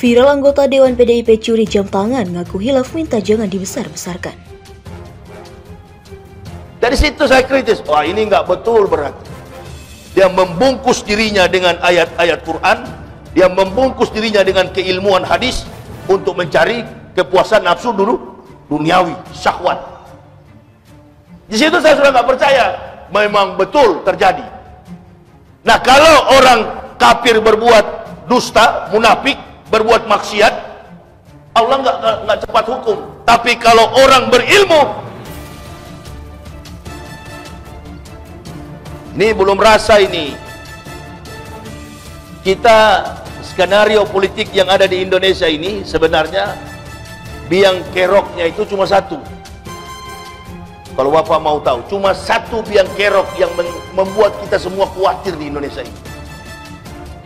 Viral anggota Dewan PDIP curi jam tangan, ngaku hilaf minta jangan dibesar-besarkan. Dari situ saya kritis, wah ini nggak betul berarti. Dia membungkus dirinya dengan ayat-ayat Quran, dia membungkus dirinya dengan keilmuan hadis untuk mencari kepuasan nafsu dulu duniawi, syahwat. Di situ saya sudah nggak percaya, memang betul terjadi. Nah kalau orang kafir berbuat dusta, munafik, berbuat maksiat, Allah nggak cepat hukum. Tapi kalau orang berilmu, ini belum rasa ini. Kita skenario politik yang ada di Indonesia ini sebenarnya biang keroknya itu cuma satu. Kalau Bapak mau tahu, cuma satu biang kerok yang membuat kita semua khawatir di Indonesia ini.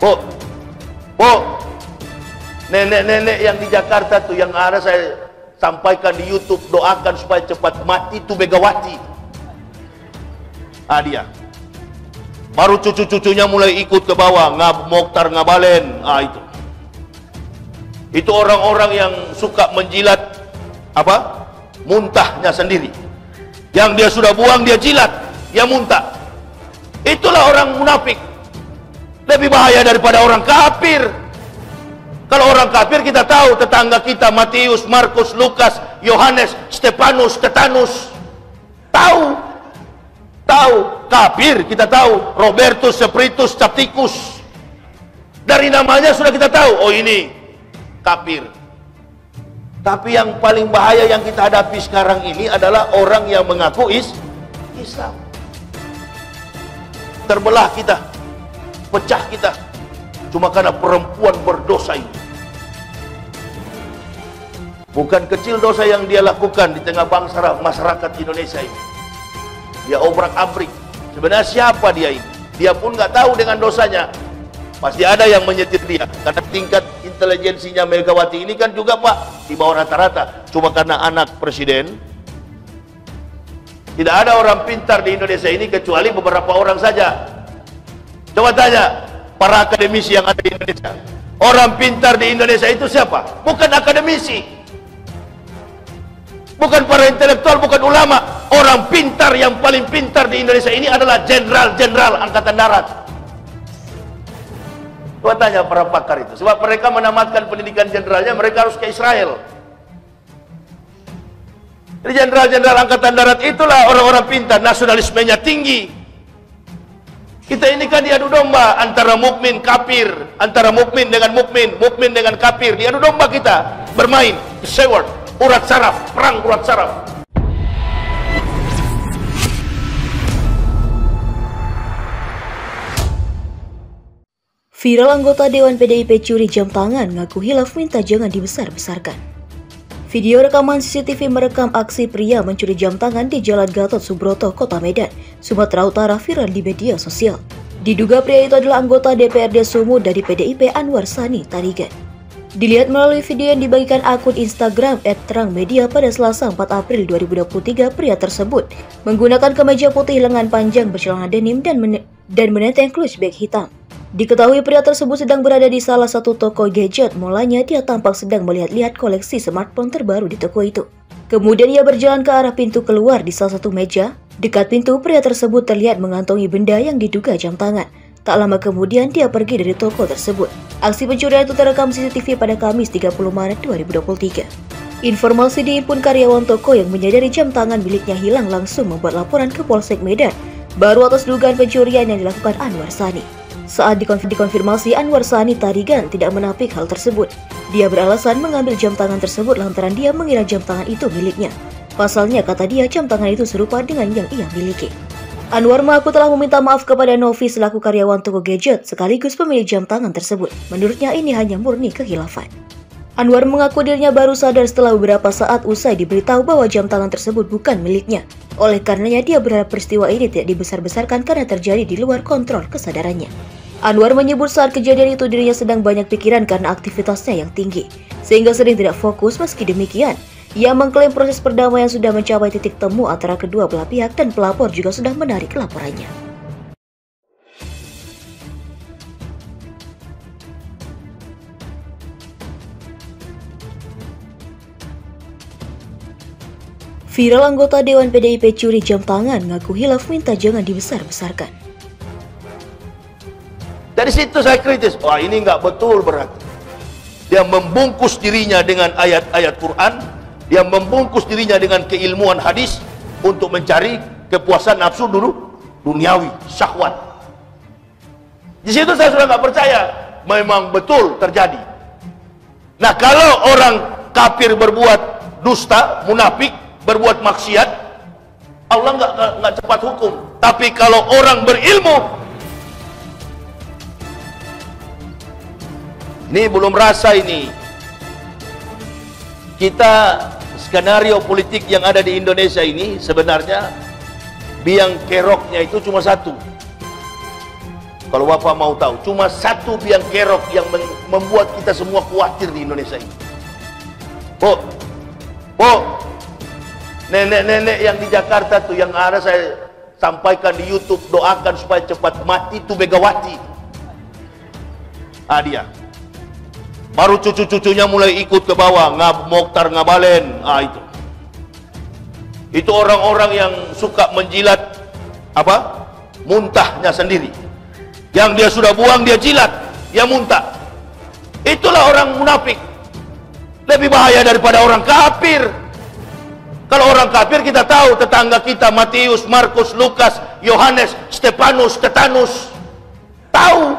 Bu, nenek-nenek yang di Jakarta tuh yang ada saya sampaikan di YouTube, doakan supaya cepat mati itu Megawati. Ah dia. Baru cucu-cucunya mulai ikut ke bawah, Mokhtar Ngabalen, itu orang-orang yang suka menjilat apa? Muntahnya sendiri. Yang dia sudah buang dia jilat, dia muntah. Itulah orang munafik. Lebih bahaya daripada orang kafir. Kalau orang kafir kita tahu, tetangga kita Matius, Markus, Lukas, Yohanes, Stefanus, Stetanus. Tahu kafir kita tahu, Robertus, Spiritus, Capticus. Dari namanya sudah kita tahu, oh ini kafir. Tapi yang paling bahaya yang kita hadapi sekarang ini adalah orang yang mengaku Islam. Terbelah kita, pecah kita, cuma karena perempuan berdosa ini. Bukan kecil dosa yang dia lakukan di tengah bangsa masyarakat Indonesia ini. Dia obrak-abrik. Sebenarnya siapa dia ini? Dia pun nggak tahu dengan dosanya. Pasti ada yang menyetir dia. Karena tingkat intelijensinya Megawati ini kan juga Pak di bawah rata-rata. Cuma karena anak presiden. Tidak ada orang pintar di Indonesia ini kecuali beberapa orang saja. Coba tanya para akademisi yang ada di Indonesia. Orang pintar di Indonesia itu siapa? Bukan akademisi, bukan para intelektual, bukan ulama. Orang pintar yang paling pintar di Indonesia ini adalah jenderal-jenderal angkatan darat. Coba tanya para pakar itu. Sebab mereka menamatkan pendidikan jenderalnya, mereka harus ke Israel. Jadi jenderal-jenderal angkatan darat itulah orang-orang pintar, nasionalismenya tinggi. Kita ini kan diadu domba antara mukmin kafir, antara mukmin dengan mukmin, mukmin dengan kafir. Diadu domba kita bermain seward, urat saraf, perang urat saraf. Viral anggota Dewan PDIP curi jam tangan, ngaku hilaf minta jangan dibesar-besarkan. Video rekaman CCTV merekam aksi pria mencuri jam tangan di Jalan Gatot Subroto, Kota Medan, Sumatera Utara viral di media sosial. Diduga pria itu adalah anggota DPRD Sumut dari PDIP Anwar Sani Tarigan. Dilihat melalui video yang dibagikan akun Instagram @terangmedia pada Selasa 4 April 2023, pria tersebut menggunakan kemeja putih lengan panjang bercelana denim dan menenteng clutch bag hitam. Diketahui pria tersebut sedang berada di salah satu toko gadget. Mulanya dia tampak sedang melihat-lihat koleksi smartphone terbaru di toko itu. Kemudian ia berjalan ke arah pintu keluar. Di salah satu meja dekat pintu, pria tersebut terlihat mengantongi benda yang diduga jam tangan. Tak lama kemudian dia pergi dari toko tersebut. Aksi pencurian itu terekam CCTV pada Kamis 30 Maret 2023. Informasi dihimpun karyawan toko yang menyadari jam tangan miliknya hilang langsung membuat laporan ke Polsek Medan baru atas dugaan pencurian yang dilakukan Anwar Sani. Saat dikonfirmasi, Anwar Sani Tarigan tidak menampik hal tersebut. Dia beralasan mengambil jam tangan tersebut lantaran dia mengira jam tangan itu miliknya. Pasalnya, kata dia, jam tangan itu serupa dengan yang ia miliki. Anwar mengaku telah meminta maaf kepada Novi selaku karyawan toko gadget sekaligus pemilik jam tangan tersebut. Menurutnya ini hanya murni kehilafan. Anwar mengaku dirinya baru sadar setelah beberapa saat usai diberitahu bahwa jam tangan tersebut bukan miliknya. Oleh karenanya dia berharap peristiwa ini tidak dibesar-besarkan karena terjadi di luar kontrol kesadarannya. Anwar menyebut saat kejadian itu dirinya sedang banyak pikiran karena aktivitasnya yang tinggi, sehingga sering tidak fokus. Meski demikian, ia mengklaim proses perdamaian sudah mencapai titik temu antara kedua belah pihak dan pelapor juga sudah menarik laporannya. Viral anggota Dewan PDIP curi jam tangan, ngaku hilaf minta jangan dibesar-besarkan. Dari situ saya kritis, wah ini nggak betul berarti. Dia membungkus dirinya dengan ayat-ayat Quran, dia membungkus dirinya dengan keilmuan hadis untuk mencari kepuasan nafsu dulu duniawi, syahwat. Di situ saya sudah nggak percaya, memang betul terjadi. Nah kalau orang kafir berbuat dusta, munafik, berbuat maksiat, Allah nggak cepat hukum. Tapi kalau orang berilmu, ini belum rasa ini. Kita skenario politik yang ada di Indonesia ini sebenarnya biang keroknya itu cuma satu. Kalau Bapak mau tahu, cuma satu biang kerok yang membuat kita semua khawatir di Indonesia ini. Bu, nenek-nenek yang di Jakarta tuh yang ada saya sampaikan di YouTube, doakan supaya cepat mati tuh Megawati. Dia. Baru cucu-cucunya mulai ikut ke bawah, Mokhtar Ngabalin, itu orang-orang yang suka menjilat muntahnya sendiri. Yang dia sudah buang dia jilat, dia muntah. Itulah orang munafik. Lebih bahaya daripada orang kafir. Kalau orang kafir kita tahu, tetangga kita Matius, Markus, Lukas, Yohanes, Stefanus, Stetanus, tahu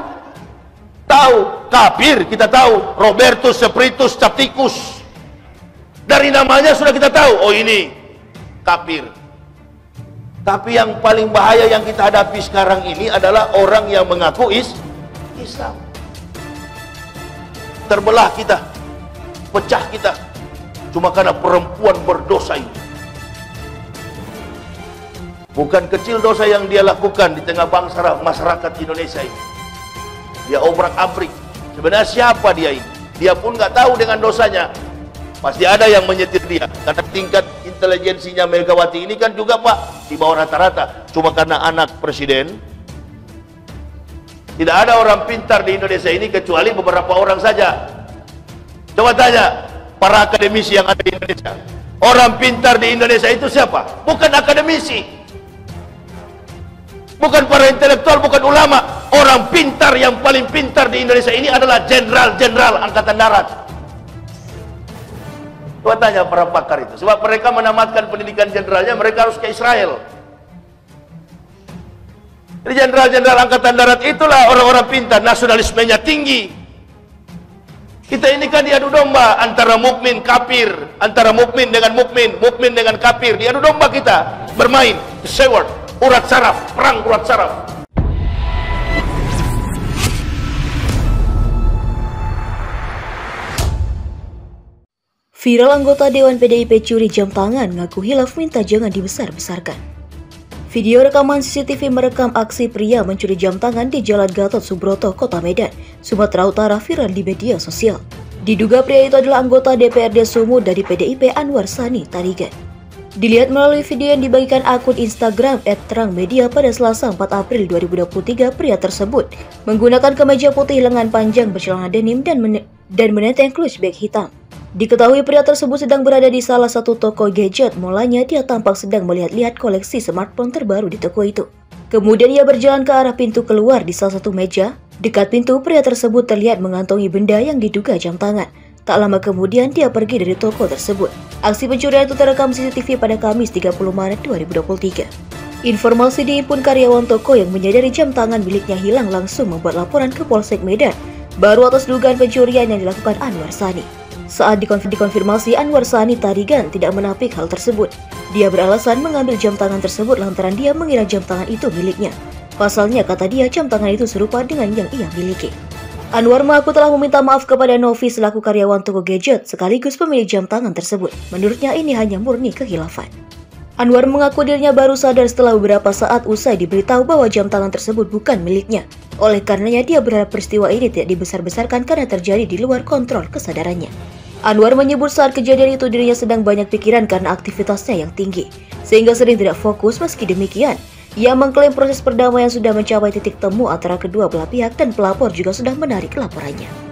kafir, kita tahu Robertus, Spiritus, Capticus. Dari namanya sudah kita tahu, oh ini kafir. Tapi yang paling bahaya yang kita hadapi sekarang ini adalah orang yang mengaku Islam. Terbelah kita, pecah kita, cuma karena perempuan berdosa ini. Bukan kecil dosa yang dia lakukan di tengah bangsa masyarakat Indonesia ini. Dia obrak-abrik. Sebenarnya siapa dia ini? Dia pun nggak tahu dengan dosanya. Pasti ada yang menyetir dia. Karena tingkat intelijensinya Megawati ini kan juga Pak di bawah rata-rata. Cuma karena anak presiden. Tidak ada orang pintar di Indonesia ini kecuali beberapa orang saja. Coba tanya para akademisi yang ada di Indonesia. Orang pintar di Indonesia itu siapa? Bukan akademisi, bukan para intelektual, bukan ulama. Orang pintar yang paling pintar di Indonesia ini adalah jenderal-jenderal angkatan darat. Coba tanya para pakar itu. Sebab mereka menamatkan pendidikan jenderalnya, mereka harus ke Israel. Jadi jenderal-jenderal angkatan darat itulah orang-orang pintar, nasionalismenya tinggi. Kita ini kan diadu domba antara mukmin kafir, antara mukmin dengan mukmin, mukmin dengan kafir. Diadu domba kita bermain seward, urat saraf, perang urat saraf. Viral anggota Dewan PDIP curi jam tangan, ngaku hilaf minta jangan dibesar-besarkan. Video rekaman CCTV merekam aksi pria mencuri jam tangan di Jalan Gatot Subroto, Kota Medan, Sumatera Utara viral di media sosial. Diduga pria itu adalah anggota DPRD Sumut dari PDIP Anwar Sani Tarigan. Dilihat melalui video yang dibagikan akun Instagram @terangmedia pada Selasa 4 April 2023, pria tersebut menggunakan kemeja putih lengan panjang bercelana denim dan menenteng clutch bag hitam. Diketahui pria tersebut sedang berada di salah satu toko gadget. Mulanya dia tampak sedang melihat-lihat koleksi smartphone terbaru di toko itu. Kemudian ia berjalan ke arah pintu keluar. Di salah satu meja dekat pintu, pria tersebut terlihat mengantongi benda yang diduga jam tangan. Tak lama kemudian dia pergi dari toko tersebut. Aksi pencurian itu terekam CCTV pada Kamis 30 Maret 2023. Informasi dihimpun karyawan toko yang menyadari jam tangan miliknya hilang langsung membuat laporan ke Polsek Medan baru atas dugaan pencurian yang dilakukan Anwar Sani. Saat dikonfirmasi, Anwar Sani Tarigan tidak menampik hal tersebut. Dia beralasan mengambil jam tangan tersebut lantaran dia mengira jam tangan itu miliknya. Pasalnya, kata dia, jam tangan itu serupa dengan yang ia miliki. Anwar mengaku telah meminta maaf kepada Novi selaku karyawan toko gadget sekaligus pemilik jam tangan tersebut. Menurutnya ini hanya murni kehilafan. Anwar mengaku dirinya baru sadar setelah beberapa saat usai diberitahu bahwa jam tangan tersebut bukan miliknya. Oleh karenanya dia berharap peristiwa ini tidak dibesar-besarkan karena terjadi di luar kontrol kesadarannya. Anwar menyebut saat kejadian itu dirinya sedang banyak pikiran karena aktivitasnya yang tinggi, sehingga sering tidak fokus. Meski demikian, ia mengklaim proses perdamaian sudah mencapai titik temu antara kedua belah pihak dan pelapor juga sudah menarik laporannya.